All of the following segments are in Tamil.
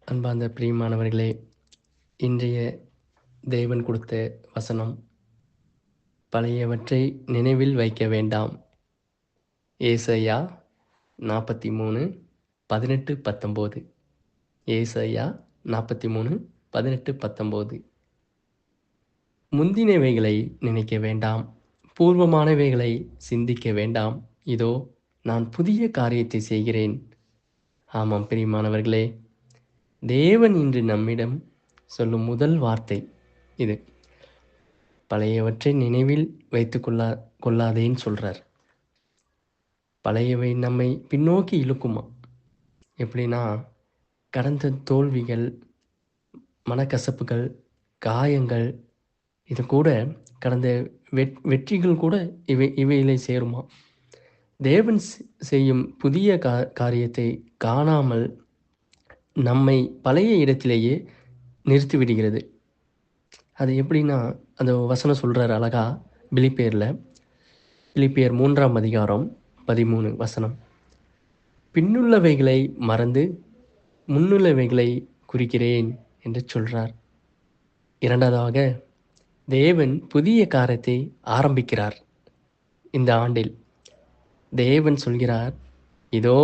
அன்பார்ந்த பிரியமானவர்களே, இன்றைய தேவன் கொடுத்த வசனம், பழையவற்றை நினைவில் வைக்க வேண்டாம். ஏசாயா 43 18 19. ஏசாயா 43 18 19. முந்தினவைகளை நினைக்க வேண்டாம், பூர்வமானவைகளை சிந்திக்க வேண்டாம். இதோ நான் புதிய காரியத்தை செய்கிறேன். ஆமாம் பிரியமானவர்களே, தேவன் இன்று நம்மிடம் சொல்லும் முதல் வார்த்தை இது. பழையவற்றை நினைவில் வைத்து கொள்ளாதேன்னு சொல்கிறார். பழையவை நம்மை பின்னோக்கி இழுக்குமா? எப்படின்னா, கடந்த தோல்விகள், மனக்கசப்புகள், காயங்கள், இது கூட கடந்த வெற்றிகள் கூட இவையிலே சேருமா? தேவன் செய்யும் புதிய காரியத்தை காணாமல் நம்மை பழைய இடத்திலேயே நிறுத்திவிடுகிறது. அது எப்படின்னா, அந்த வசனம் சொல்கிறார் அழகா பிலிப்பியர் 3ஆம் அதிகாரம் 13 வசனம். பின்னுள்ளவைகளை மறந்து முன்னுள்ளவைகளை குறிக்கிறேன் என்று சொல்கிறார். இரண்டாவதாக, தேவன் புதிய காரியத்தை ஆரம்பிக்கிறார். இந்த ஆண்டில் தேவன் சொல்கிறார், இதோ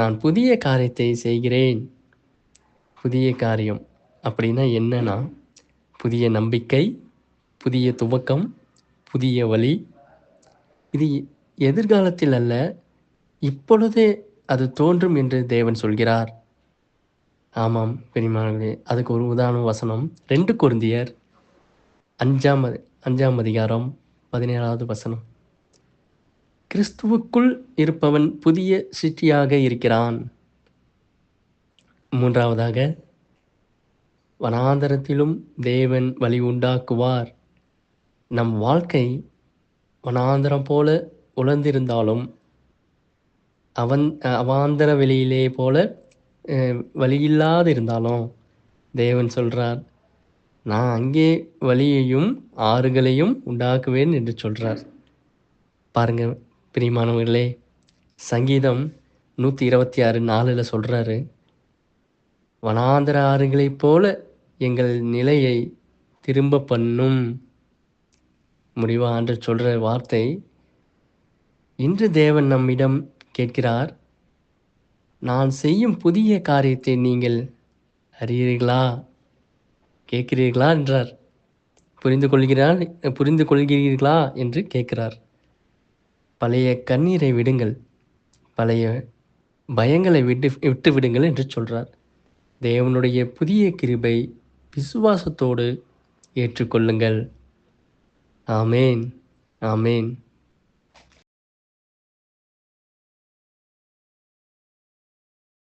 நான் புதிய காரியத்தை செய்கிறேன். புதிய காரியம் அப்படின்னா என்னன்னா, புதிய நம்பிக்கை, புதிய துவக்கம், புதிய வழி. இது எதிர்காலத்தில் அல்ல, இப்பொழுதே அது தோன்றும் என்று தேவன் சொல்கிறார். ஆமாம் பெரியமானவர்களே, அதுக்கு ஒரு உதாரண வசனம் 2 கொரிந்தியர் 5ஆம் அதிகாரம் 17வது வசனம். கிறிஸ்துவுக்குள் இருப்பவன் புதிய சிருஷ்டியாக இருக்கிறான். மூன்றாவதாக, வனாந்தரத்திலும் தேவன் வழி உண்டாக்குவார். நம் வாழ்க்கை வனாந்தரம் போல உலர்ந்திருந்தாலும், அவாந்தர வெளியிலே போல வழியில்லாது இருந்தாலும், தேவன் சொல்கிறார், நான் அங்கே வழியையும் ஆறுகளையும் உண்டாக்குவேன் என்று சொல்கிறார். பாருங்க பிரியமானவர்களே, சங்கீதம் 126:4 சொல்கிறாரு, வனாந்தர ஆறுகளைப் போல எங்கள் நிலையை திரும்ப பண்ணும். முடிவா என்று சொல்கிற வார்த்தை இன்று தேவன் நம்மிடம் கேட்கிறார். நான் செய்யும் புதிய காரியத்தை நீங்கள் அறியீர்களா, கேட்கிறீர்களா என்றார். புரிந்து கொள்கிறீர்களா என்று கேட்கிறார். பழைய கண்ணீரை விடுங்கள், பழைய பயங்களை விட்டு விடுங்கள் என்று சொல்கிறார். தேவனுடைய புதிய கிருபை விசுவாசத்தோடு ஏற்றுக்கொள்ளுங்கள். ஆமேன், ஆமேன்.